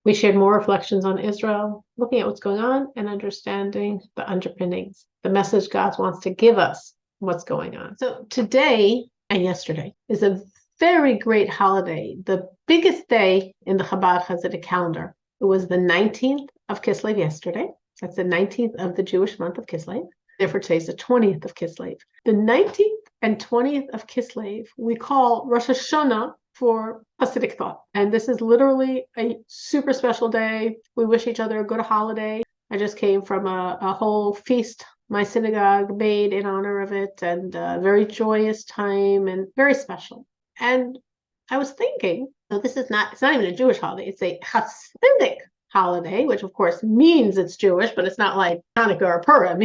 We shared more reflections on Israel, looking at what's going on and understanding the underpinnings, the message God wants to give us, what's going on. So today and yesterday is a very great holiday, the biggest day in the Chabad Chassidic calendar. It was the 19th of Kislev yesterday. That's the 19th of the Jewish month of Kislev. Therefore, today's the 20th of Kislev. The 19th and 20th of Kislev, we call Rosh Hashanah for Hasidic thought. And this is literally a super special day. We wish each other a good holiday. I just came from a whole feast my synagogue made in honor of it, and a very joyous time and very special. And I was thinking, it's not even a Jewish holiday, it's a Chassidic holiday, which of course means it's Jewish, but it's not like Hanukkah or Purim,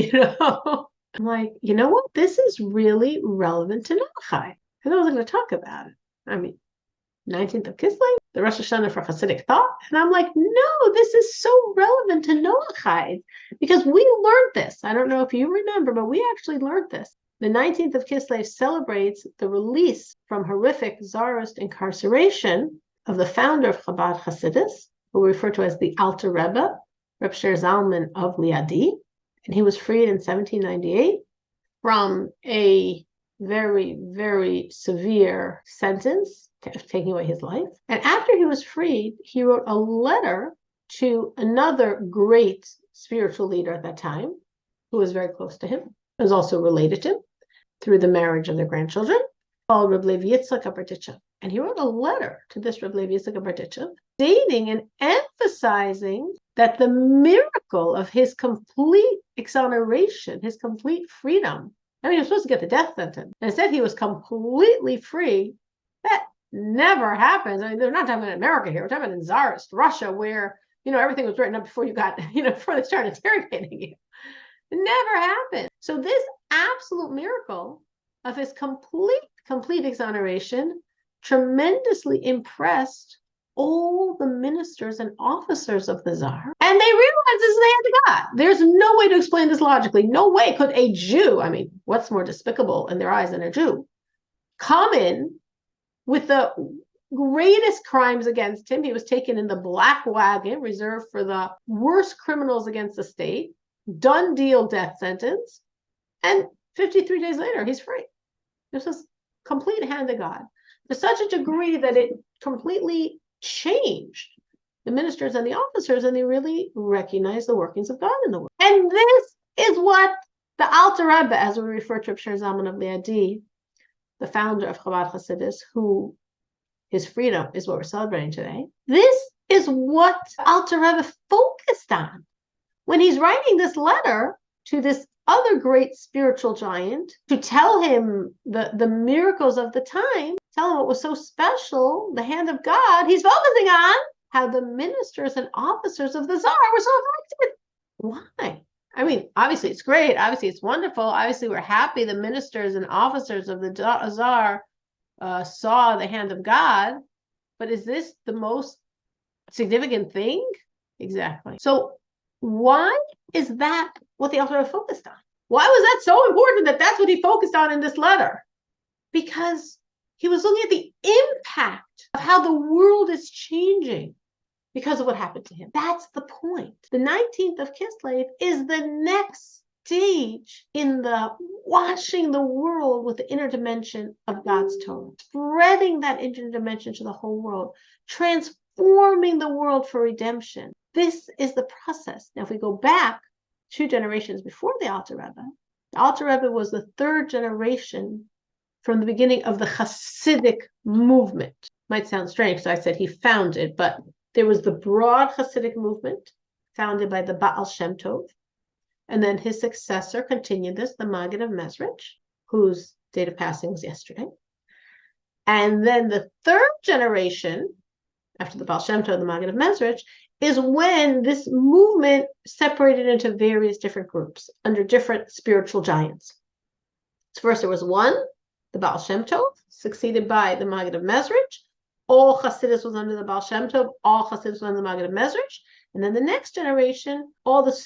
I'm like, you know what? This is really relevant to Noahide. And I was going to talk about it. 19th of Kislev, the Rosh Hashanah for Chassidic thought. And I'm like, no, this is so relevant to Noahide because we learned this. I don't know if you remember, but we actually learned this. The 19th of Kislev celebrates the release from horrific Tsarist incarceration of the founder of Chabad Hasidus, who we refer to as the Alter Rebbe, Reb Sher Zalman of Liadi. And he was freed in 1798 from a very, very severe sentence taking away his life. And after he was freed, he wrote a letter to another great spiritual leader at that time, who was very close to him, was also related to him through the marriage of their grandchildren, called Reb Levi Yitzchak Abardichev. And he wrote a letter to this Reb Levi Yitzchak Abardichev, stating and emphasizing that the miracle of his complete exoneration, his complete freedom, he was supposed to get the death sentence. And instead, he was completely free. That never happens. They're not talking about America here. We're talking about in Tsarist Russia, where, everything was written up before you got, before they started interrogating you. It never happened. So this absolute miracle of his complete exoneration tremendously impressed all the ministers and officers of the Tsar. And they realized this is the hand of God. There's no way to explain this logically. No way could a Jew, what's more despicable in their eyes than a Jew, come in with the greatest crimes against him. He was taken in the black wagon, reserved for the worst criminals against the state, done deal death sentence, and 53 days later, he's free. This was complete hand of God, to such a degree that it completely changed the ministers and the officers, and they really recognized the workings of God in the world. And this is what the Alter Rebbe, as we refer to Reb Sher Zalman of Liadi, the founder of Chabad Hasidus, who his freedom is what we're celebrating today. This is what Alter Rebbe focused on when he's writing this letter to this other great spiritual giant to tell him the miracles of the time, tell him what was so special, the hand of God. He's focusing on how the ministers and officers of the Tsar were so affected. Why? Obviously it's great. Obviously it's wonderful. Obviously we're happy the ministers and officers of the Tsar saw the hand of God. But is this the most significant thing? Exactly. So why is that what the Alter Rebbe focused on? Why was that so important that that's what he focused on in this letter? Because he was looking at the impact of how the world is changing because of what happened to him. That's the point. The 19th of Kislev is the next stage in the washing the world with the inner dimension of God's Torah, spreading that inner dimension to the whole world, transforming the world for redemption. This is the process. Now, if we go back 2 generations before the Alter Rebbe was the 3rd generation from the beginning of the Chassidic movement. Might sound strange because I said he founded, but there was the broad Chassidic movement founded by the Baal Shem Tov. And then his successor continued this, the Maggid of Mezrich, whose date of passing was yesterday. And then the 3rd generation, after the Baal Shem Tov, the Maggid of Mezrich, is when this movement separated into various different groups under different spiritual giants. So first there was one, the Baal Shem Tov, succeeded by the Maggid of Mezrich. All Chassidus was under the Baal Shem Tov, all Chassidus was under the Maggid of Mezrich. And then the next generation, all the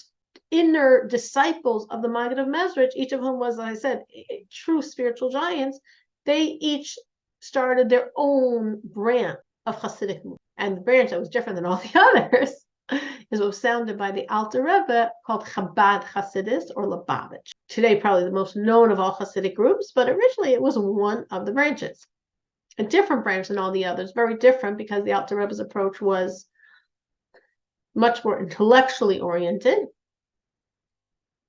inner disciples of the Maggid of Mezrich, each of whom was, as I said, true spiritual giants, they each started their own branch of Chassidic movement. And the branch that was different than all the others is what was founded by the Alter Rebbe called Chabad Hasidus or Lubavitch. Today, probably the most known of all Hasidic groups, but originally it was one of the branches. A different branch than all the others, very different because the Alter Rebbe's approach was much more intellectually oriented,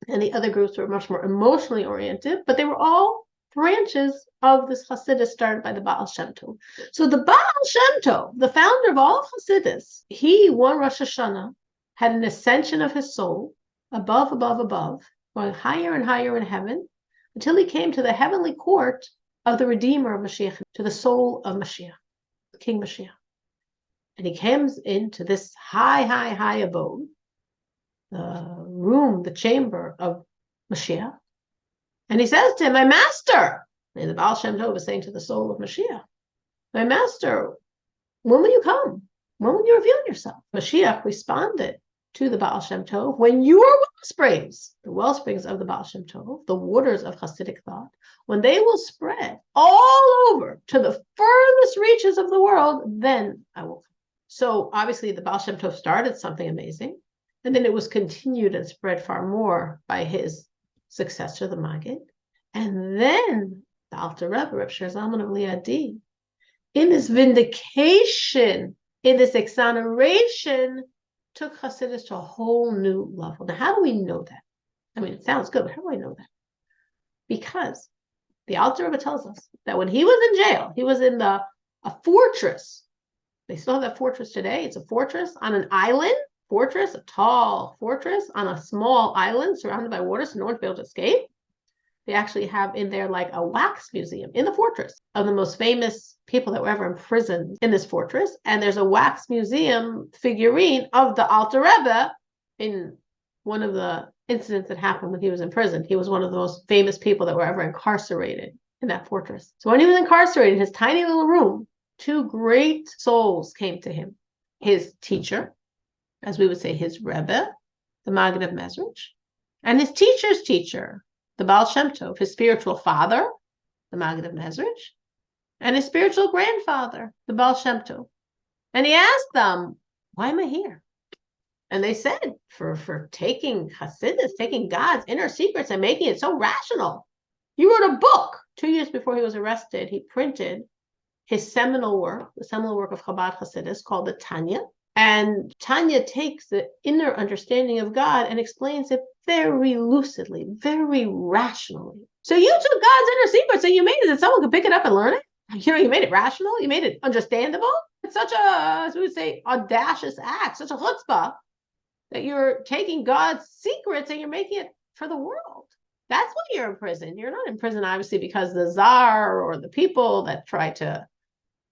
and the other groups were much more emotionally oriented, but they were all branches of this Hasidus started by the Baal Shem Tov. So the Baal Shem Tov, the founder of all of Hasidus, he, one Rosh Hashanah, had an ascension of his soul above, going higher and higher in heaven until he came to the heavenly court of the Redeemer of Mashiach, to the soul of Mashiach, King Mashiach. And he comes into this high abode, the room, the chamber of Mashiach. And he says to him, my master, and the Baal Shem Tov is saying to the soul of Mashiach, my master, when will you come? When will you reveal yourself? Mashiach responded to the Baal Shem Tov, when your wellsprings, the wellsprings of the Baal Shem Tov, the waters of Chassidic thought, when they will spread all over to the furthest reaches of the world, then I will come. So obviously the Baal Shem Tov started something amazing, and then it was continued and spread far more by his successor, the Maggid. And then the Alter Rebbe, Reb Shir Zalman of Liadi, in this vindication, in this exoneration, took Hasidus to a whole new level. Now, how do we know that? I mean, it sounds good, but how do I know that? Because the Alter Rebbe tells us that when he was in jail, he was in a fortress. They still have that fortress today. It's a fortress on an island, a tall fortress on a small island surrounded by water, so no one would be able to escape. They actually have in there like a wax museum in the fortress of the most famous people that were ever imprisoned in this fortress. And there's a wax museum figurine of the Alter Rebbe in one of the incidents that happened when he was in prison. He was one of the most famous people that were ever incarcerated in that fortress. So when he was incarcerated in his tiny little room, two great souls came to him. His teacher, as we would say, his Rebbe, the Maggid of Mezrich, and his teacher's teacher, the Baal Shem Tov, his spiritual father, the Maggid of Mezrich, and his spiritual grandfather, the Baal Shem Tov. And he asked them, why am I here? And they said, for taking Hasidus, taking God's inner secrets and making it so rational. You wrote a book. 2 years before he was arrested, he printed his seminal work, the seminal work of Chabad Hasidus called the Tanya. And Tanya takes the inner understanding of God and explains it very lucidly, very rationally. So you took God's inner secrets and you made it that someone could pick it up and learn it? You made it rational, you made it understandable. It's such a, as we would say, audacious act, such a chutzpah, that you're taking God's secrets and you're making it for the world. That's why you're in prison. You're not in prison, obviously, because the czar or the people that try to,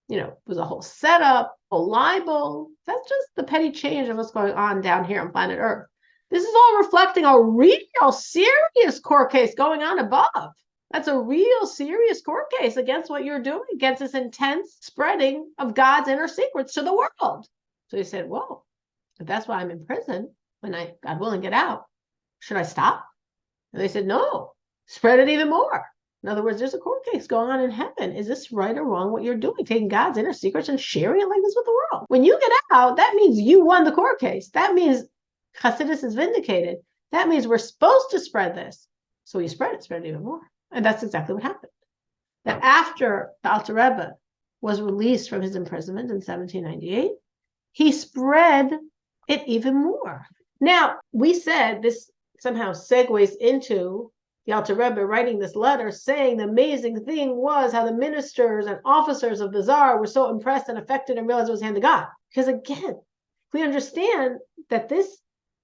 it was a whole setup, a libel. That's just the petty change of what's going on down here on planet Earth. This is all reflecting a real serious court case going on above. That's a real serious court case against what you're doing, against this intense spreading of God's inner secrets to the world. So he said, whoa, if that's why I'm in prison, when I, God willing, get out, should I stop? And they said, no, spread it even more. In other words, there's a court case going on in heaven. Is this right or wrong what you're doing? Taking God's inner secrets and sharing it like this with the world. When you get out, that means you won the court case. That means Hasidus is vindicated. That means we're supposed to spread this. So you spread it even more. And that's exactly what happened. That after the Alter Rebbe was released from his imprisonment in 1798, he spread it even more. Now, we said this somehow segues into the Alter Rebbe writing this letter saying the amazing thing was how the ministers and officers of the Tsar were so impressed and affected and realized it was the hand of God. Because again, we understand that this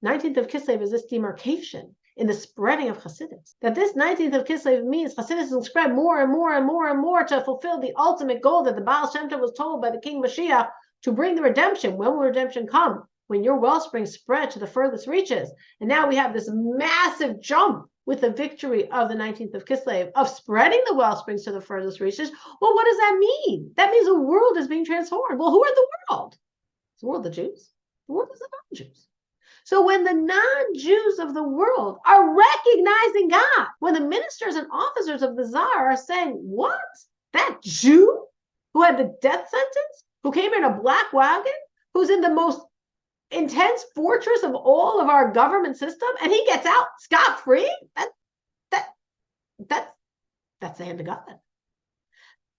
19th of Kislev is this demarcation in the spreading of Hasidus. That this 19th of Kislev means Hasidus will spread more and more and more and more to fulfill the ultimate goal that the Baal Shem Tov was told by the King Mashiach to bring the redemption. When will redemption come? When your wellspring spread to the furthest reaches. And now we have this massive jump with the victory of the 19th of Kislev, of spreading the wellsprings to the furthest reaches. Well, what does that mean? That means the world is being transformed. Well, who are the world? Is the world the Jews? The world is the non-Jews. So when the non-Jews of the world are recognizing God, when the ministers and officers of the Tsar are saying, what? That Jew who had the death sentence, who came in a black wagon, who's in the most intense fortress of all of our government system, and he gets out scot-free. That's the hand of God.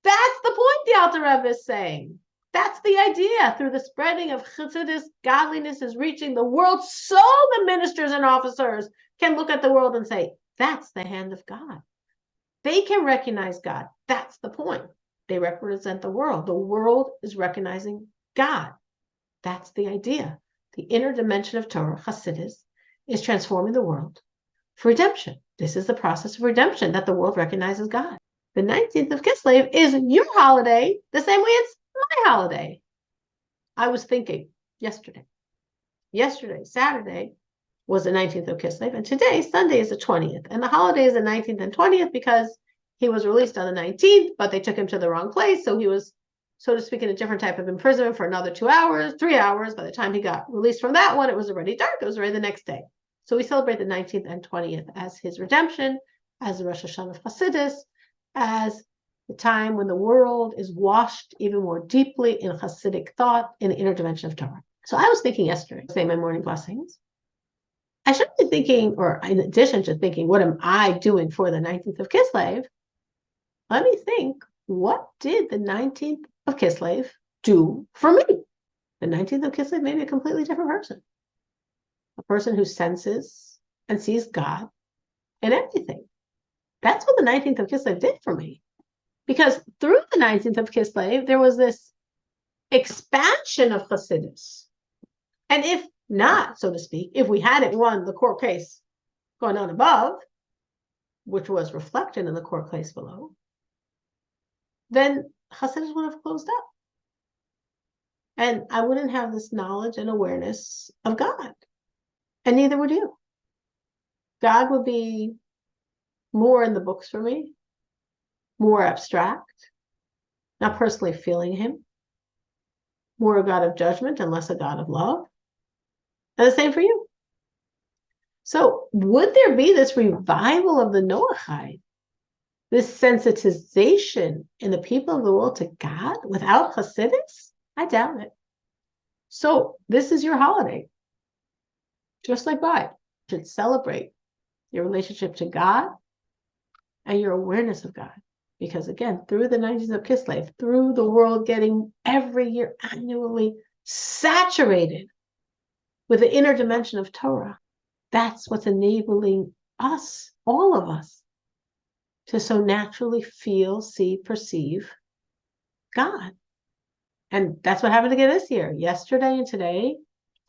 That's the point the Alter Rebbe is saying. That's the idea. Through the spreading of Chassidus, godliness is reaching the world, so the ministers and officers can look at the world and say, that's the hand of God. They can recognize God. That's the point. They represent the world. The world is recognizing God. That's the idea. The inner dimension of Torah, Chassidus, is transforming the world for redemption. This is the process of redemption, that the world recognizes God. The 19th of Kislev is your holiday, the same way it's my holiday. I was thinking yesterday, Saturday, was the 19th of Kislev, and today, Sunday, is the 20th. And the holiday is the 19th and 20th because he was released on the 19th, but they took him to the wrong place, so he was, so to speak, in a different type of imprisonment for another 2 hours, 3 hours. By the time he got released from that one, it was already dark. It was already the next day. So we celebrate the 19th and 20th as his redemption, as the Rosh Hashanah of Chassidus, as the time when the world is washed even more deeply in Chassidic thought, in the inner dimension of Torah. So I was thinking yesterday, say my morning blessings, I should be thinking, or in addition to thinking, what am I doing for the 19th of Kislev? Let me think, what did the 19th of Kislev do for me? The 19th of Kislev made me a completely different person. A person who senses and sees God in everything. That's what the 19th of Kislev did for me. Because through the 19th of Kislev, there was this expansion of Chassidus. And if not, so to speak, if we hadn't won the court case going on above, which was reflected in the court case below, then Chassidus would have closed up. And I wouldn't have this knowledge and awareness of God. And neither would you. God would be more in the books for me, more abstract, not personally feeling him, more a God of judgment and less a God of love. And the same for you. So would there be this revival of the Noahide, this sensitization in the people of the world to God without Chassidus? I doubt it. So this is your holiday. Just like mine. You should celebrate your relationship to God and your awareness of God. Because again, through the 19th of Kislev, through the world getting every year annually saturated with the inner dimension of Torah, that's what's enabling us, all of us, to so naturally feel, see, perceive God. And that's what happened again this year. Yesterday and today,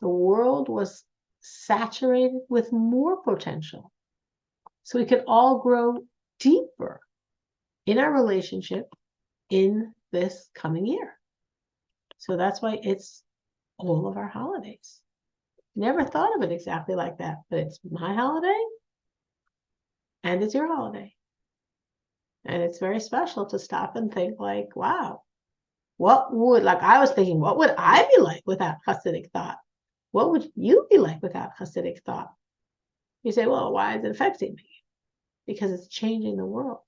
the world was saturated with more potential. So we could all grow deeper in our relationship in this coming year. So that's why it's all of our holidays. Never thought of it exactly like that, but it's my holiday and it's your holiday. And it's very special to stop and think like, wow, I was thinking, what would I be like without Chassidic thought? What would you be like without Chassidic thought? You say, well, why is it affecting me? Because it's changing the world.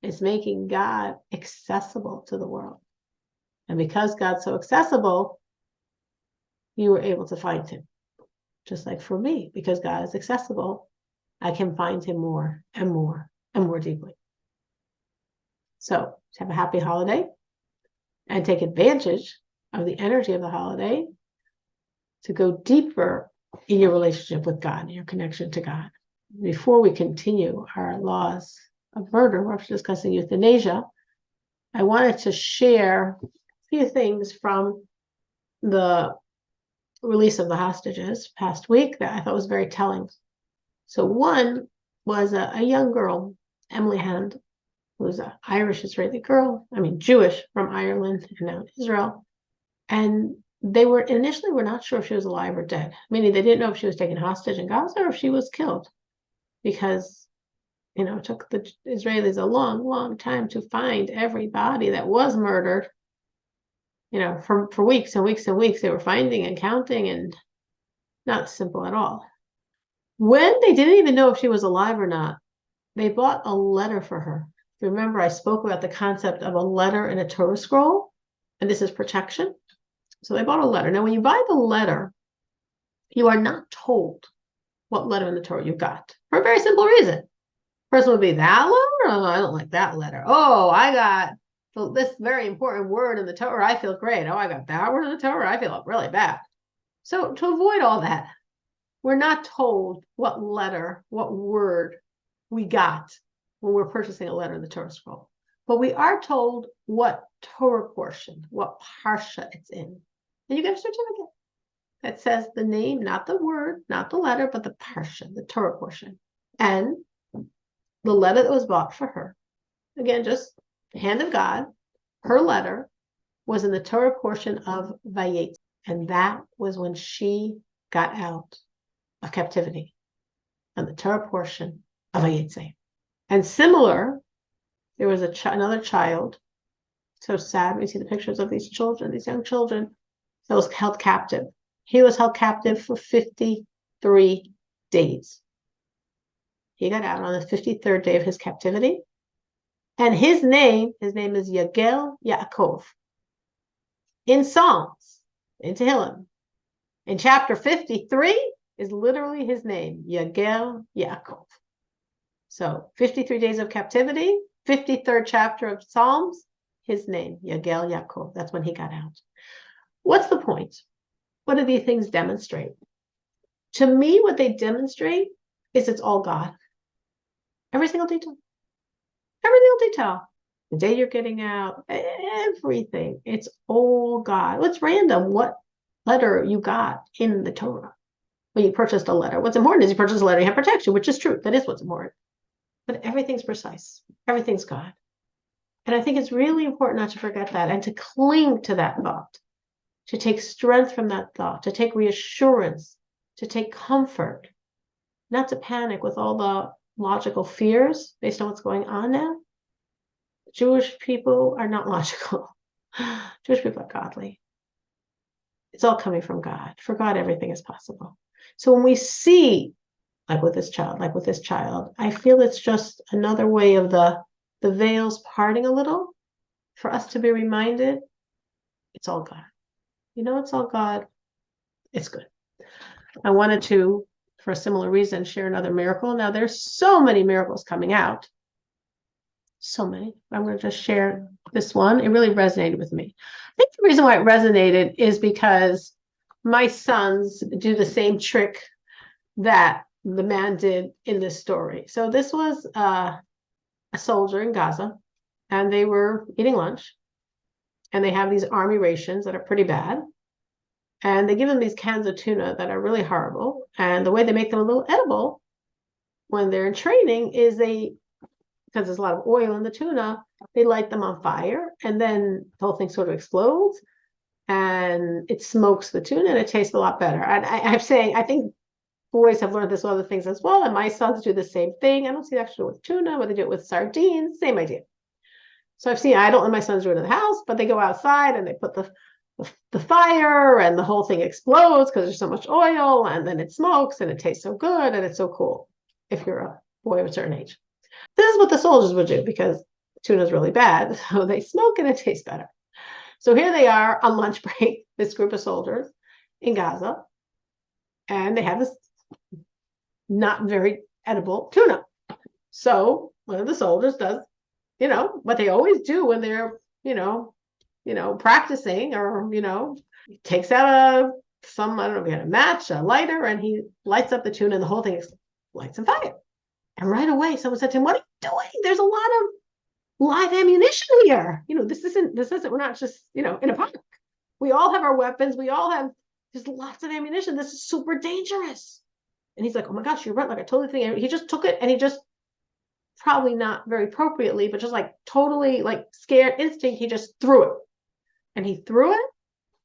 It's making God accessible to the world. And because God's so accessible, you were able to find him. Just like for me, because God is accessible, I can find him more and more and more deeply. So have a happy holiday and take advantage of the energy of the holiday to go deeper in your relationship with God and your connection to God. Before we continue our laws of murder, we're discussing euthanasia. I wanted to share a few things from the release of the hostages past week that I thought was very telling. So one was a young girl, Emily Hand, who was an Irish Israeli girl, Jewish from Ireland and now Israel. And they were initially not sure if she was alive or dead, meaning they didn't know if she was taken hostage in Gaza or if she was killed, because it took the Israelis a long, long time to find every body that was murdered. For weeks and weeks and weeks, they were finding and counting, and not simple at all. When they didn't even know if she was alive or not, they bought a letter for her. Remember, I spoke about the concept of a letter in a Torah scroll, and this is protection. So they bought a letter. Now, when you buy the letter, you are not told what letter in the Torah you got for a very simple reason. First would be that letter. Oh, I don't like that letter. Oh, I got this very important word in the Torah. I feel great. Oh, I got that word in the Torah. I feel really bad. So to avoid all that, we're not told what letter, what word we got when we're purchasing a letter in the Torah scroll. But we are told what Torah portion, what parsha it's in. And you get a certificate that says the name, not the word, not the letter, but the parsha, the Torah portion. And the letter that was bought for her, again, just the hand of God, her letter was in the Torah portion of Vayetz. And that was when she got out of captivity, on the Torah portion of Vayetz. And similar, there was another child, so sad. We see the pictures of these children, these young children, that was held captive. He was held captive for 53 days. He got out on the 53rd day of his captivity. And his name is Yagel Yaakov. In Psalms, in Tehillim, in chapter 53 is literally his name, Yagel Yaakov. So 53 days of captivity, 53rd chapter of Psalms, his name, Yagel Yaakov. That's when he got out. What's the point? What do these things demonstrate? To me, what they demonstrate is it's all God. Every single detail. Every single detail. The day you're getting out, everything. It's all God. What's random? What letter you got in the Torah when you purchased a letter? What's important is you purchase a letter, you have protection, which is true. That is what's important. But everything's precise. Everything's God. And I think it's really important not to forget that and to cling to that thought, to take strength from that thought, to take reassurance, to take comfort, not to panic with all the logical fears based on what's going on now. Jewish people are not logical. Jewish people are godly. It's all coming from God. For God, everything is possible. So when we see, like with this child, I feel it's just another way of the veils parting a little for us to be reminded it's all God. It's all God. It's good. I wanted to, for a similar reason, share another miracle. Now, there's so many miracles coming out. So many. I'm going to just share this one. It really resonated with me. I think the reason why it resonated is because my sons do the same trick that the man did in this story. So this was a soldier in Gaza, and they were eating lunch, and they have these army rations that are pretty bad. And they give them these cans of tuna that are really horrible. And the way they make them a little edible when they're in training is because there's a lot of oil in the tuna, they light them on fire, and then the whole thing sort of explodes, and it smokes the tuna, and it tastes a lot better. And I'm saying, I think boys have learned this with other things as well, and my sons do the same thing. I don't see it actually with tuna, but they do it with sardines, same idea. So I don't let my sons do it in the house, but they go outside and they put the fire, and the whole thing explodes because there's so much oil, and then it smokes, and it tastes so good, and it's so cool if you're a boy of a certain age. This is what the soldiers would do because tuna is really bad. So they smoke and it tastes better. So here they are on lunch break, this group of soldiers in Gaza, and they have this not very edible tuna. So one of the soldiers does, what they always do when they're, practicing, or, he takes out I don't know if he had a match, a lighter, and he lights up the tuna, and the whole thing lights on fire. And right away, someone said to him, "What are you doing? There's a lot of live ammunition here. This isn't, we're not just, in a park. We all have our weapons. There's lots of ammunition. This is super dangerous." And he's like, "Oh my gosh, you're right. Like, I totally think." He just took it, and he just, probably not very appropriately, but just like totally like scared instinct, he just threw it. And he threw it,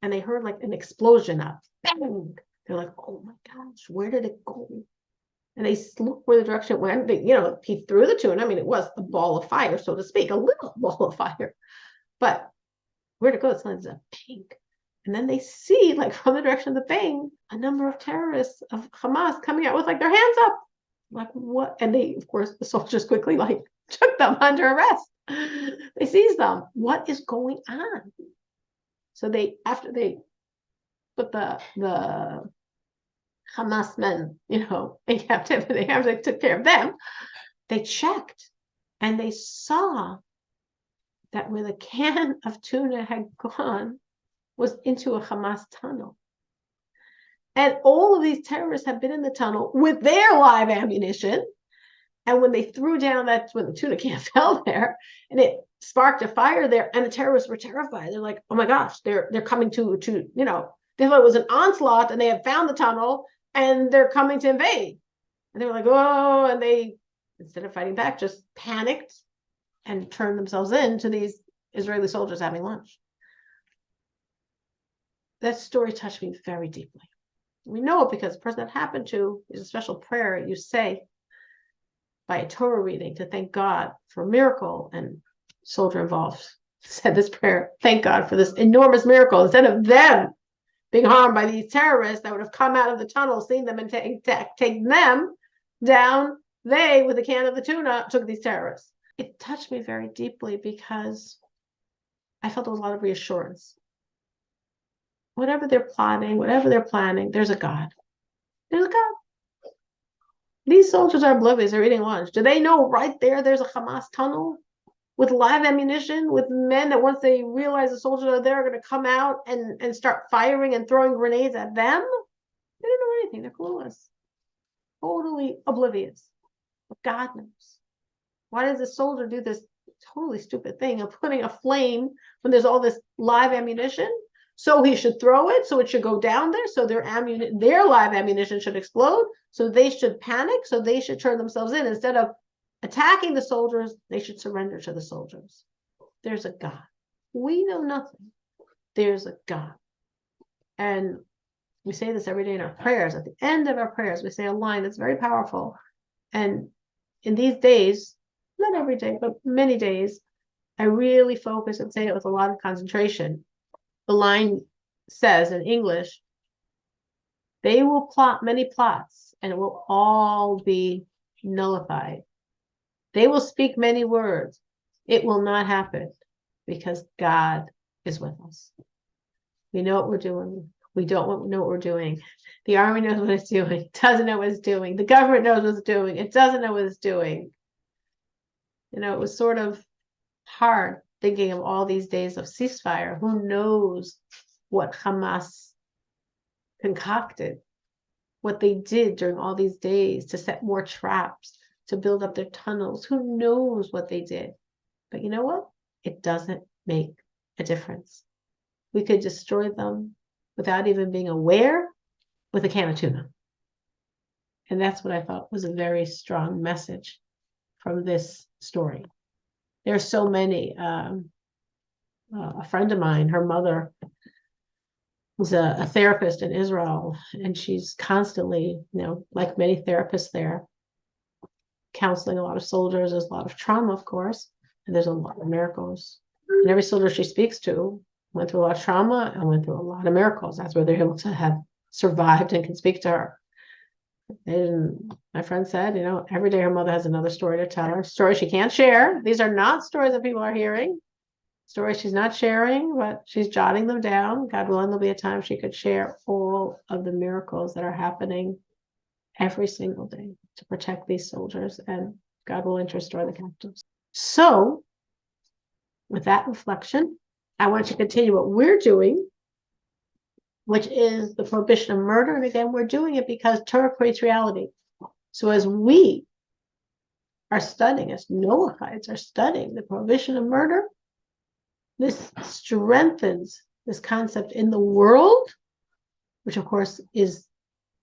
and they heard like an explosion of bang. They're like, "Oh my gosh, where did it go?" And they looked where the direction it went. He threw the tuna. I mean, it was a ball of fire, so to speak, a little ball of fire. But where'd it go? It's like a pink. And then they see, like, from the direction of the bang, a number of terrorists of Hamas coming out with like their hands up. Like, what? And they, of course, the soldiers quickly like took them under arrest. They seized them. What is going on? So after they put the Hamas men, in captivity after they took care of them. They checked and they saw that where the can of tuna had gone was into a Hamas tunnel. And all of these terrorists have been in the tunnel with their live ammunition. And when they threw down when the tuna can fell there, and it sparked a fire there, and the terrorists were terrified. They're like, oh my gosh, they're coming to they thought it was an onslaught, and they had found the tunnel, and they're coming to invade. And they were like, oh, and they, instead of fighting back, just panicked and turned themselves in to these Israeli soldiers having lunch. That story touched me very deeply. We know it because the person that happened to is a special prayer you say by a Torah reading to thank God for a miracle, and soldier involved said this prayer, thank God for this enormous miracle. Instead of them being harmed by these terrorists that would have come out of the tunnel, seen them and take them down, they, with a can of the tuna, took these terrorists. It touched me very deeply because I felt there was a lot of reassurance. Whatever they're plotting, whatever they're planning, there's a God. There's a God. These soldiers are oblivious. They're eating lunch. Do they know right there's a Hamas tunnel with live ammunition, with men that once they realize the soldiers are there are going to come out and start firing and throwing grenades at them? They don't know anything. They're clueless. Totally oblivious. But God knows. Why does the soldier do this totally stupid thing of putting a flame when there's all this live ammunition? So he should throw it, so it should go down there, so their live ammunition should explode, so they should panic, so they should turn themselves in. Instead of attacking the soldiers, they should surrender to the soldiers. There's a God. We know nothing. There's a God. And we say this every day in our prayers. At the end of our prayers, we say a line that's very powerful. And in these days, not every day, but many days, I really focus and say it with a lot of concentration. The line says in English, they will plot many plots and it will all be nullified. They will speak many words. It will not happen because God is with us. We know what we're doing. We don't know what we're doing. The army knows what it's doing. It doesn't know what it's doing. The government knows what it's doing. It doesn't know what it's doing. It was sort of hard thinking of all these days of ceasefire. Who knows what Hamas concocted, what they did during all these days to set more traps, to build up their tunnels. Who knows what they did? But you know what? It doesn't make a difference. We could destroy them without even being aware with a can of tuna. And that's what I thought was a very strong message from this story. There's so many. A friend of mine, her mother was a therapist in Israel, and she's constantly, like many therapists there, counseling a lot of soldiers. There's a lot of trauma, of course, and there's a lot of miracles. And every soldier she speaks to went through a lot of trauma and went through a lot of miracles. That's where they're able to have survived and can speak to her. And my friend said, every day her mother has another story to tell her, stories she can't share. These are not stories that people are hearing, stories she's not sharing, but she's jotting them down. God willing, there'll be a time she could share all of the miracles that are happening every single day to protect these soldiers, and God will restore the captives. So, with that reflection, I want to continue what we're doing, which is the prohibition of murder. And again, we're doing it because Torah creates reality. So as we are studying, as Noahides are studying the prohibition of murder, this strengthens this concept in the world, which of course is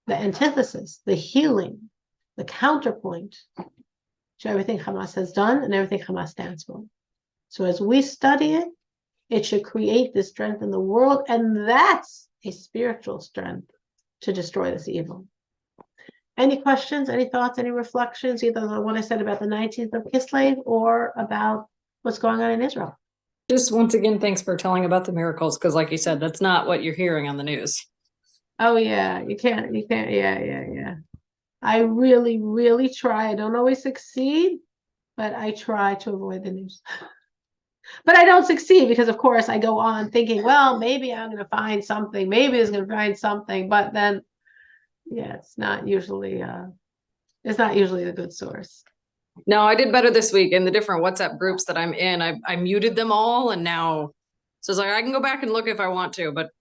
the antithesis, the healing, the counterpoint to everything Hamas has done and everything Hamas stands for. So as we study it, it should create this strength in the world, and that's a spiritual strength to destroy this evil. Any questions, any thoughts, any reflections, either on what I said about the 19th of Kislev or about what's going on in Israel? Just once again, thanks for telling about the miracles, because like you said, that's not what you're hearing on the news. Oh yeah, you can't, yeah. I really, really try. I don't always succeed, but I try to avoid the news. But I don't succeed because, of course, I go on thinking, well, maybe I'm going to find something. Maybe it's going to find something. But then, yeah, it's not usually the good source. No, I did better this week in the different WhatsApp groups that I'm in. I muted them all, and now, so it's like I can go back and look if I want to, but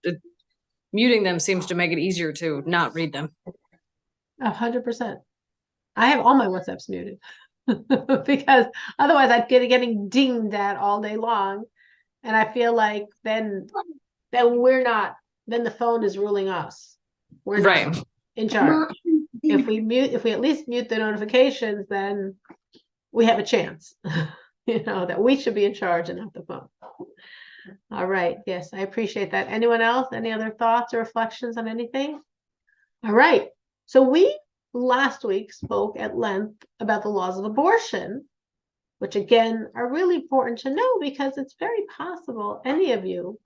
muting them seems to make it easier to not read them. 100%. I have all my WhatsApps muted because otherwise I'd get getting dinged at all day long, and I feel like then the phone is ruling us. We're not in charge. If we at least mute the notifications, then we have a chance, that we should be in charge and not the phone. All right. Yes, I appreciate that. Anyone else? Any other thoughts or reflections on anything? All right. So we last week spoke at length about the laws of abortion, which again are really important to know because it's very possible any of you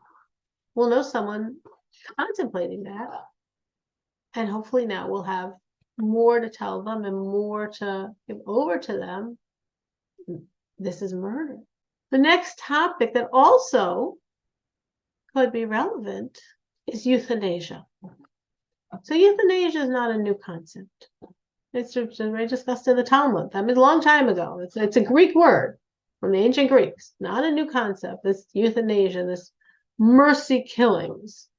will know someone contemplating that. And hopefully now we'll have more to tell them and more to give over to them. This is murder. The next topic that also could be relevant is euthanasia. So euthanasia is not a new concept. It's already discussed in the Talmud. I mean, a long time ago. It's a Greek word from the ancient Greeks. Not a new concept. This euthanasia, this mercy killings,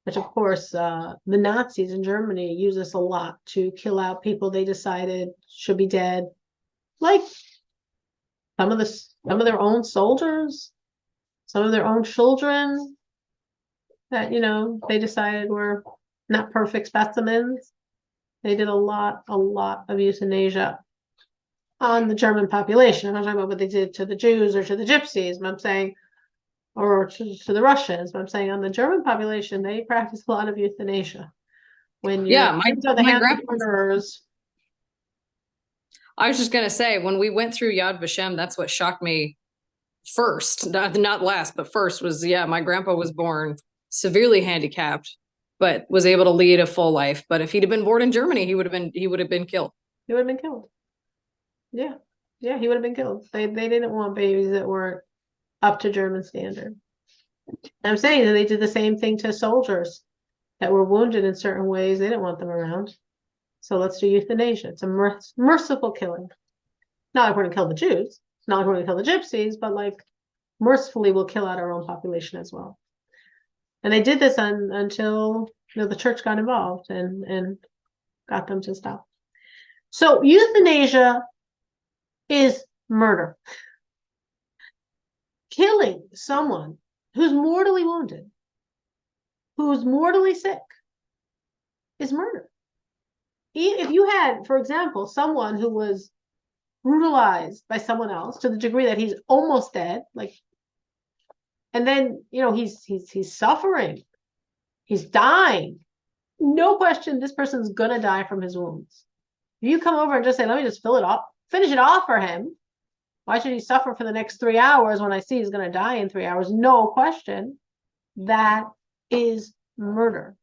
which of course the Nazis in Germany use this a lot to kill out people they decided should be dead, like some of their own soldiers, some of their own children that they decided were not perfect specimens. They did a lot of euthanasia on the German population. I'm not talking about what they did to the Jews or to the Gypsies, but I'm saying, or to the Russians, but I'm saying on the German population, they practice a lot of euthanasia. When you my grandpa. murderers. I was just gonna say, when we went through Yad Vashem, that's what shocked me first, not last, but first was, my grandpa was born severely handicapped, but was able to lead a full life. But if he'd have been born in Germany, he would have been killed. He would have been killed. Yeah, he would have been killed. They didn't want babies that were up to German standard. I'm saying that they did the same thing to soldiers that were wounded in certain ways. They didn't want them around. So let's do euthanasia. It's a merciful killing. Not like we're going to kill the Jews. Not like we're going to kill the Gypsies, but like mercifully we'll kill out our own population as well. And they did this until the church got involved and got them to stop. So euthanasia is murder. Killing someone who's mortally wounded, who's mortally sick, is murder. If you had, for example, someone who was brutalized by someone else to the degree that he's almost dead, and then he's suffering, he's dying, no question this person's gonna die from his wounds. If you come over and just say, let me just finish it off for him, why should he suffer for the next 3 hours when I see he's gonna die in 3 hours? No question. That is murder.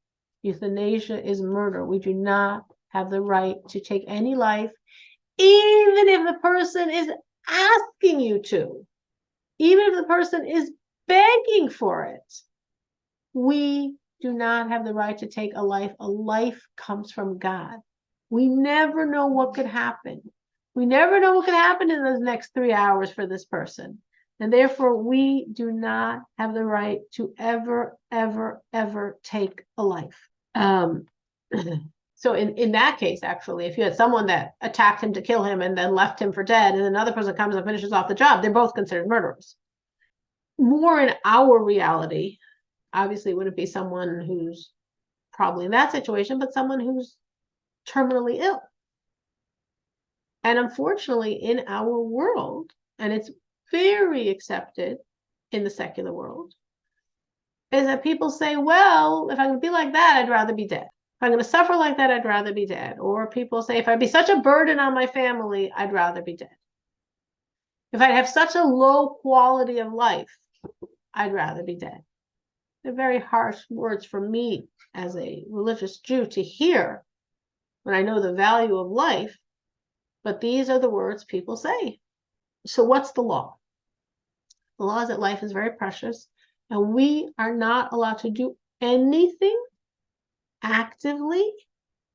Euthanasia is murder. We do not have the right to take any life, even if the person is asking you to, even if the person is begging for it. We do not have the right to take a life. A life comes from God. We never know what could happen. We never know what could happen in those next 3 hours for this person. And therefore, we do not have the right to ever, ever, ever take a life. So in that case, actually, if you had someone that attacked him to kill him and then left him for dead, and another person comes and finishes off the job, they're both considered murderers. More in our reality, obviously, it wouldn't be someone who's probably in that situation, but someone who's terminally ill. And unfortunately, in our world, and it's very accepted in the secular world, is that people say, well, if I'm going to be like that, I'd rather be dead. If I'm going to suffer like that, I'd rather be dead. Or people say, if I'd be such a burden on my family, I'd rather be dead. If I'd have such a low quality of life, I'd rather be dead. They're very harsh words for me as a religious Jew to hear when I know the value of life, but these are the words people say. So what's the law? The law is that life is very precious, and we are not allowed to do anything actively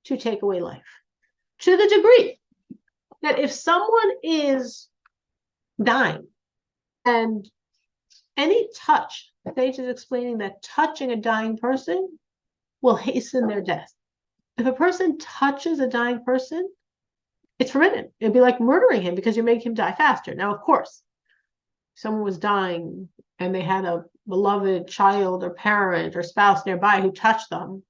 to take away life. To the degree that if someone is dying and any touch, Sage is explaining that touching a dying person will hasten their death. If a person touches a dying person, it's forbidden. It'd be like murdering him because you make him die faster. Now, of course, if someone was dying and they had a beloved child or parent or spouse nearby who touched them,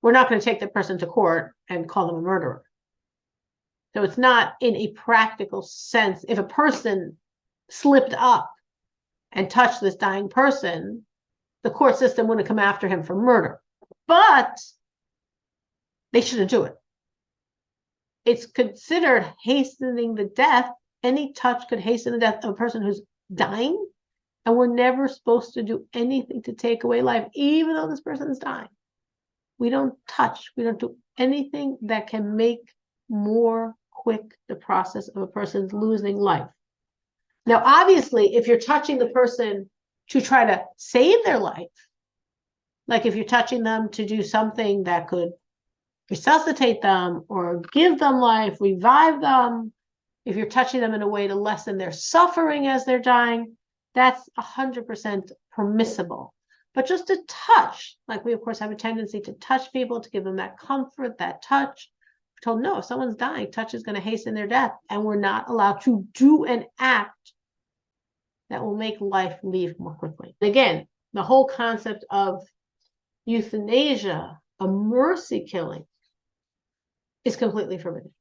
we're not going to take that person to court and call them a murderer. So it's not in a practical sense. If a person slipped up and touched this dying person, the court system wouldn't come after him for murder. But they shouldn't do it. It's considered hastening the death. Any touch could hasten the death of a person who's dying, and we're never supposed to do anything to take away life, even though this person is dying. We don't touch, we don't do anything that can make more quick the process of a person's losing life. Now, obviously, if you're touching the person to try to save their life, like if you're touching them to do something that could resuscitate them or give them life, revive them, if you're touching them in a way to lessen their suffering as they're dying, that's 100% permissible. But just to touch, like we of course have a tendency to touch people, to give them that comfort, that touch. We're told, no, if someone's dying, touch is going to hasten their death, and we're not allowed to do an act that will make life leave more quickly. And again, the whole concept of euthanasia, a mercy killing, is completely forbidden.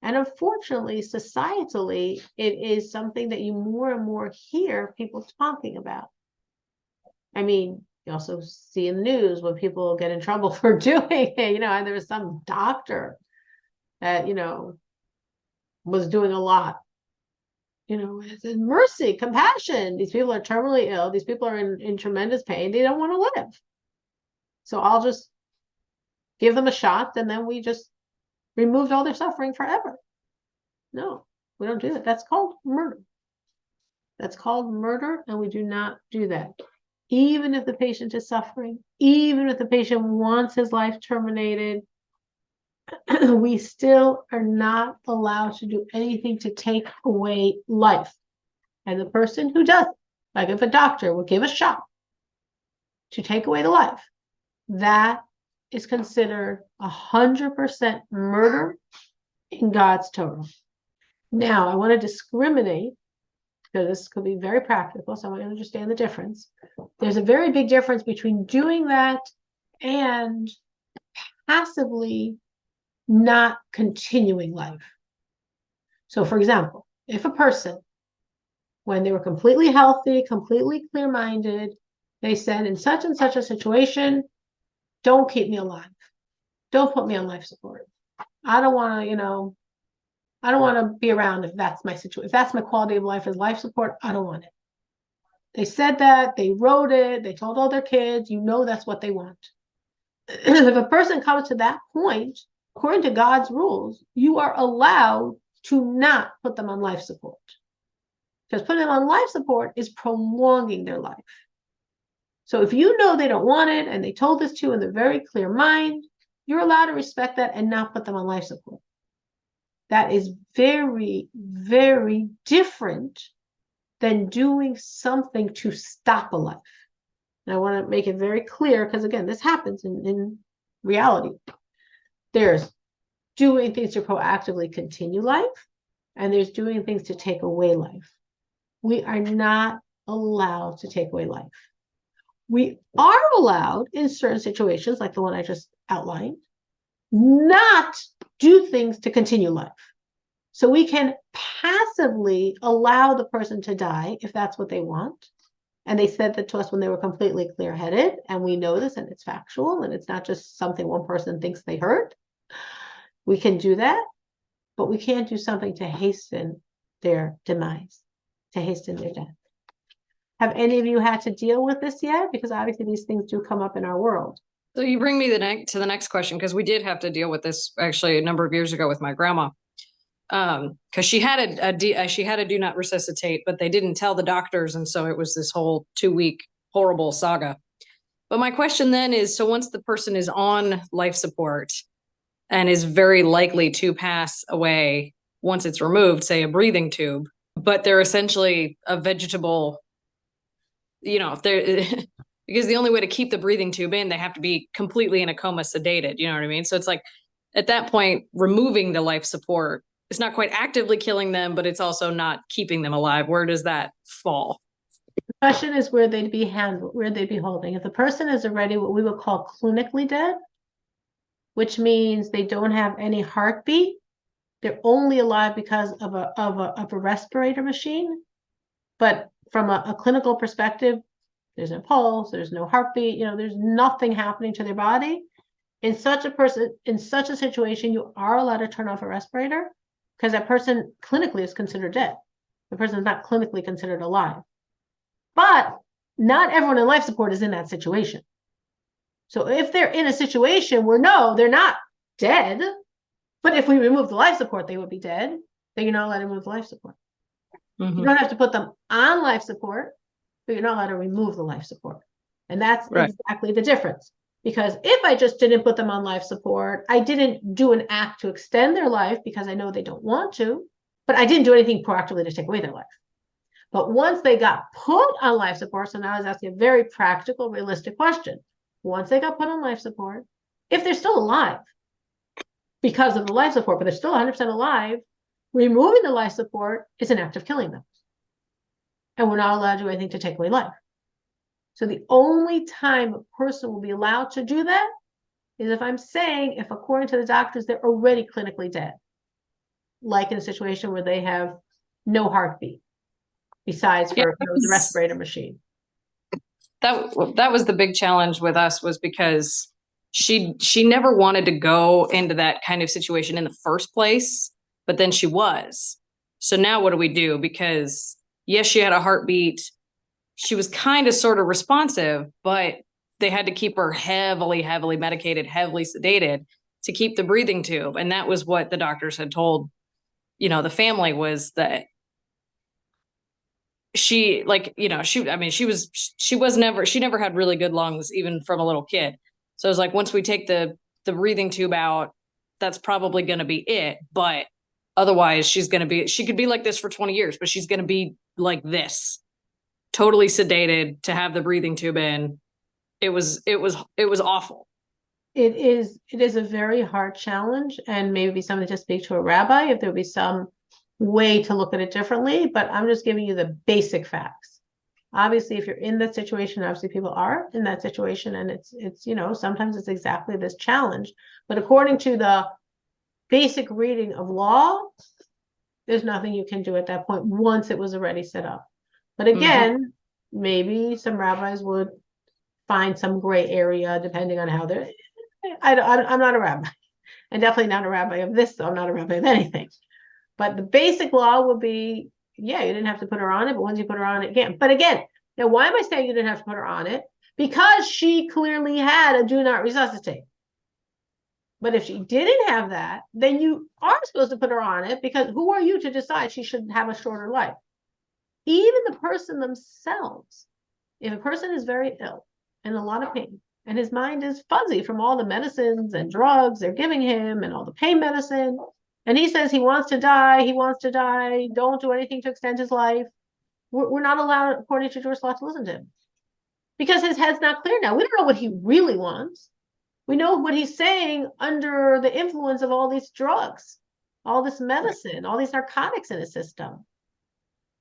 And unfortunately, societally, it is something that you more and more hear people talking about. I mean, you also see in the news when people get in trouble for doing it, and there was some doctor that, was doing a lot. It's mercy, compassion. These people are terminally ill. These people are in tremendous pain. They don't want to live. So I'll just give them a shot, and then we just removed all their suffering forever. No, we don't do that. That's called murder. That's called murder, and we do not do that. Even if the patient is suffering, even if the patient wants his life terminated, we still are not allowed to do anything to take away life. And the person who does it, like if a doctor will give a shot to take away the life, that is considered 100% murder in God's Torah. Now, I want to discriminate, because this could be very practical, so I want to understand the difference. There's a very big difference between doing that and passively not continuing life. So, for example, if a person, when they were completely healthy, completely clear-minded, they said, in such and such a situation, don't keep me alive. Don't put me on life support. I don't want to, I don't want to be around if that's my situation. If that's my quality of life is life support, I don't want it. They said that, they wrote it, they told all their kids, that's what they want. If a person comes to that point, according to God's rules, you are allowed to not put them on life support. Because putting them on life support is prolonging their life. So if they don't want it, and they told this to you in their very clear mind, you're allowed to respect that and not put them on life support. That is very, very different than doing something to stop a life. And I want to make it very clear, because again, this happens in reality. There's doing things to proactively continue life, and there's doing things to take away life. We are not allowed to take away life. We are allowed in certain situations, like the one I just outlined, not do things to continue life. So we can passively allow the person to die if that's what they want. And they said that to us when they were completely clear-headed, and we know this, and it's factual, and it's not just something one person thinks they heard. We can do that, but we can't do something to hasten their demise, to hasten their death. Have any of you had to deal with this yet? Because obviously these things do come up in our world. So you bring me to the next question, because we did have to deal with this actually a number of years ago with my grandma. because she had she had a do not resuscitate, but they didn't tell the doctors, and so it was this whole 2-week horrible saga. But my question then is, so once the person is on life support and is very likely to pass away once it's removed, say a breathing tube, but they're essentially a vegetable, they're because the only way to keep the breathing tube in, they have to be completely in a coma, sedated, you know what I mean? So it's like, at that point, removing the life support, it's not quite actively killing them, but it's also not keeping them alive. Where does that fall? The question is where they'd be handled, where they'd be holding. If the person is already what we would call clinically dead, which means they don't have any heartbeat, they're only alive because of a respirator machine. But from a clinical perspective, there's no pulse, there's no heartbeat, there's nothing happening to their body. In such a situation, you are allowed to turn off a respirator because that person clinically is considered dead. The person is not clinically considered alive. But not everyone in life support is in that situation. So if they're in a situation where no, they're not dead, but if we remove the life support, they would be dead, then you're not allowed to remove the life support. Mm-hmm. You don't have to put them on life support, but you're not allowed to remove the life support. And that's right. Exactly the difference. Because if I just didn't put them on life support, I didn't do an act to extend their life because I know they don't want to, but I didn't do anything proactively to take away their life. But once they got put on life support, so now I was asking a very practical, realistic question. Once they got put on life support, if they're still alive because of the life support, but they're still 100% alive, removing the life support is an act of killing them. And we're not allowed to do anything to take away life. So the only time a person will be allowed to do that is if according to the doctors, they're already clinically dead, like in a situation where they have no heartbeat, besides for the respirator machine. That was the big challenge with us, was because she never wanted to go into that kind of situation in the first place, but then she was. So now what do we do? Because yes, she had a heartbeat. She was kind of sort of responsive, but they had to keep her heavily medicated, heavily sedated to keep the breathing tube. And that was what the doctors had told, the family, was that she never had really good lungs, even from a little kid. So it was like, once we take the breathing tube out, that's probably going to be it. But otherwise she could be like this for 20 years, but she's going to be like this, totally sedated, to have the breathing tube in. It was awful. It is a very hard challenge, and maybe something to speak to a rabbi if there'll be some way to look at it differently, but I'm just giving you the basic facts. Obviously, if you're in that situation, obviously people are in that situation, and it's sometimes it's exactly this challenge. But according to the basic reading of law, there's nothing you can do at that point once it was already set up. But again, maybe some rabbis would find some gray area depending on how they're. I'm not a rabbi, and definitely not a rabbi of this. So I'm not a rabbi of anything. But the basic law would be, you didn't have to put her on it, but once you put her on it again. But again, now why am I saying you didn't have to put her on it? Because she clearly had a do not resuscitate. But if she didn't have that, then you are supposed to put her on it, because who are you to decide she should have a shorter life? Even the person themselves, if a person is very ill and in a lot of pain, and his mind is fuzzy from all the medicines and drugs they're giving him and all the pain medicine, and he says he wants to die, don't do anything to extend his life, we're not allowed, according to Jewish law, to listen to him. Because his head's not clear now. We don't know what he really wants. We know what he's saying under the influence of all these drugs, all this medicine, all these narcotics in his system.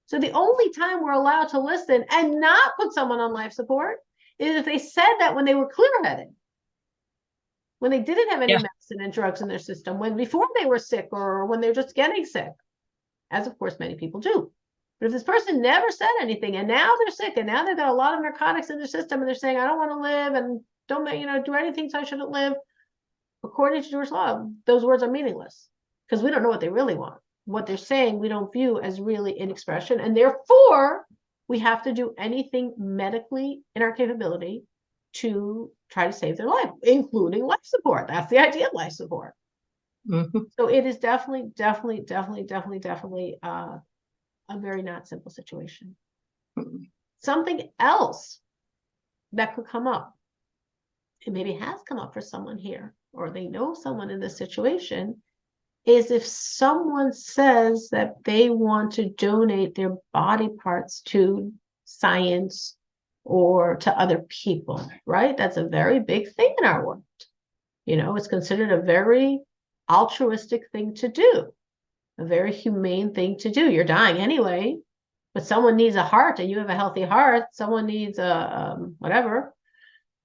So the only time we're allowed to listen and not put someone on life support is if they said that when they were clear-headed, when they didn't have any medicine and drugs in their system, when before they were sick, or when they're just getting sick, as of course many people do. But if this person never said anything, and now they're sick, and now they've got a lot of narcotics in their system, and they're saying, I don't want to live, and don't do anything so I shouldn't live, according to Jewish law, those words are meaningless, because we don't know what they really want. What they're saying we don't view as really an expression, and therefore we have to do anything medically in our capability to try to save their life, including life support. That's the idea of life support. Mhm. So it is definitely a very not simple situation. Something else that could come up, it maybe has come up for someone here, or they know someone in this situation, is if someone says that they want to donate their body parts to science or to other people, right? That's a very big thing in our world. It's considered a very altruistic thing to do, a very humane thing to do. You're dying anyway, but someone needs a heart and you have a healthy heart. Someone needs a whatever.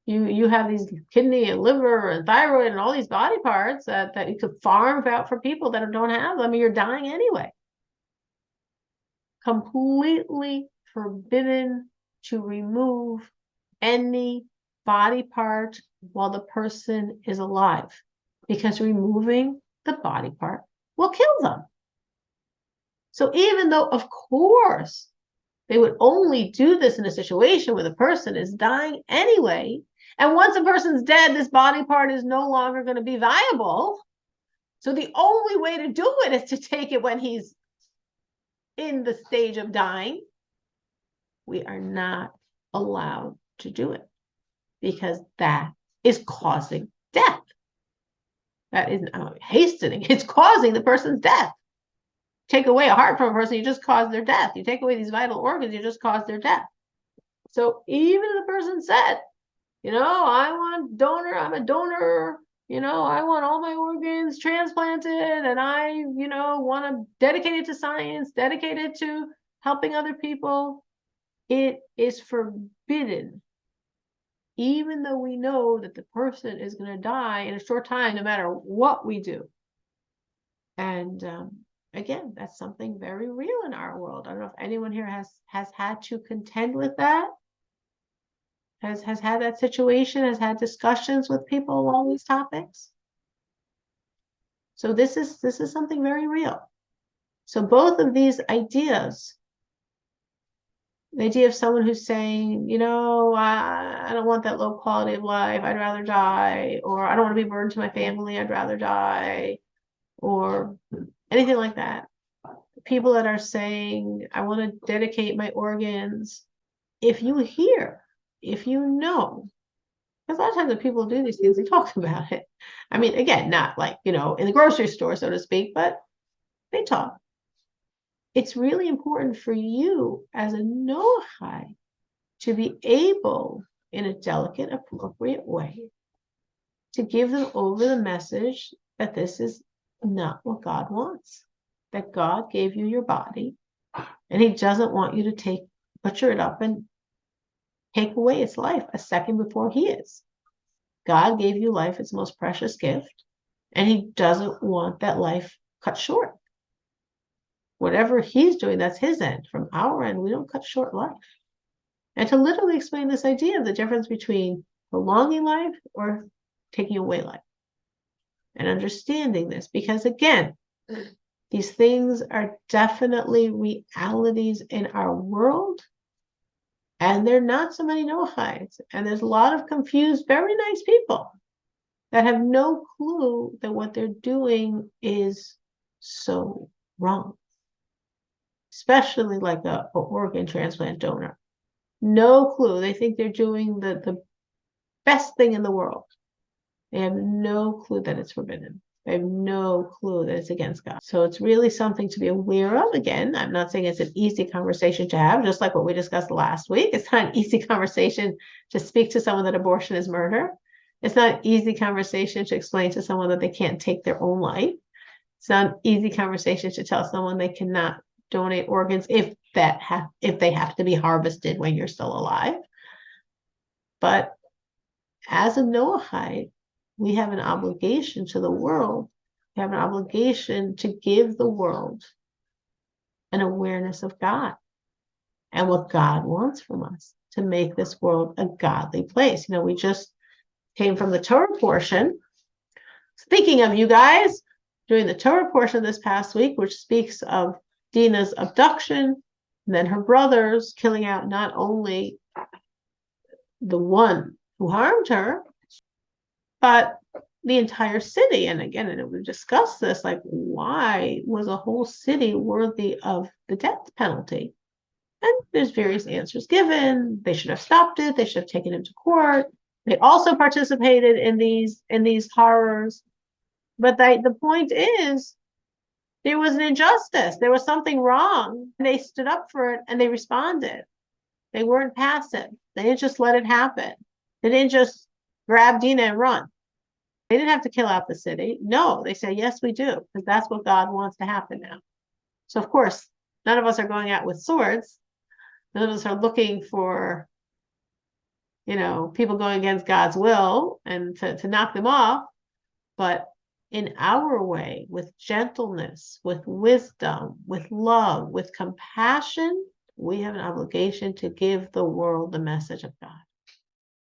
You have these kidney and liver and thyroid and all these body parts that you could farm out for people that don't have them. You're dying anyway. Completely forbidden to remove any body part while the person is alive, because removing the body part will kill them. So even though, of course, they would only do this in a situation where the person is dying anyway, and once a person's dead, this body part is no longer going to be viable. So the only way to do it is to take it when he's in the stage of dying. We are not allowed to do it because that is causing death. That isn't hastening, it's causing the person's death. Take away a heart from a person, you just cause their death. You take away these vital organs, you just cause their death. So even if the person said, I want donor, I'm a donor, I want all my organs transplanted, and I, want to dedicate it to science, dedicate it to helping other people, it is forbidden. Even though we know that the person is going to die in a short time, no matter what we do. And again, that's something very real in our world. I don't know if anyone here has had to contend with that, has had that situation, has had discussions with people along these topics. So this is something very real. So both of these ideas, the idea of someone who's saying, I don't want that low quality of life, I'd rather die, or I don't want to be burdened to my family, I'd rather die, or anything like that. People that are saying, I want to dedicate my organs. If you hear, if you know, because a lot of times when people do these things, they talk about it. I mean, again, not like, in the grocery store, so to speak, but they talk. It's really important for you as a Noahide to be able, in a delicate, appropriate way, to give them over the message that this is not what God wants, that God gave you your body, and he doesn't want you to butcher it up and take away its life a second before he is. God gave you life, its most precious gift, and he doesn't want that life cut short. Whatever he's doing, that's his end. From our end, we don't cut short life. And to literally explain this idea of the difference between prolonging life or taking away life. And understanding this, because again, these things are definitely realities in our world. And they're not so many Noahides. And there's a lot of confused, very nice people that have no clue that what they're doing is so wrong. Especially like a organ transplant donor. No clue. They think they're doing the best thing in the world. They have no clue that it's forbidden. They have no clue that it's against God. So it's really something to be aware of. Again, I'm not saying it's an easy conversation to have, just like what we discussed last week. It's not an easy conversation to speak to someone that abortion is murder. It's not an easy conversation to explain to someone that they can't take their own life. It's not an easy conversation to tell someone they cannot donate organs if they have to be harvested when you're still alive. But as a Noahide, we have an obligation to the world. We have an obligation to give the world an awareness of God and what God wants from us to make this world a godly place. We just came from the Torah portion. Speaking of you guys, during the Torah portion this past week, which speaks of Dinah's abduction, and then her brothers killing out not only the one who harmed her, but the entire city. And again, and we've discussed this, like, why was a whole city worthy of the death penalty? And there's various answers given. They should have stopped it. They should have taken him to court. They also participated in these horrors. But the point is, there was an injustice. There was something wrong. And they stood up for it and they responded. They weren't passive. They didn't just let it happen. They didn't just grab Dina and run. They didn't have to kill out the city. No, they said, yes, we do, because that's what God wants to happen now. So, of course, none of us are going out with swords. None of us are looking for, people going against God's will and to knock them off. But in our way, with gentleness, with wisdom, with love, with compassion, we have an obligation to give the world the message of God.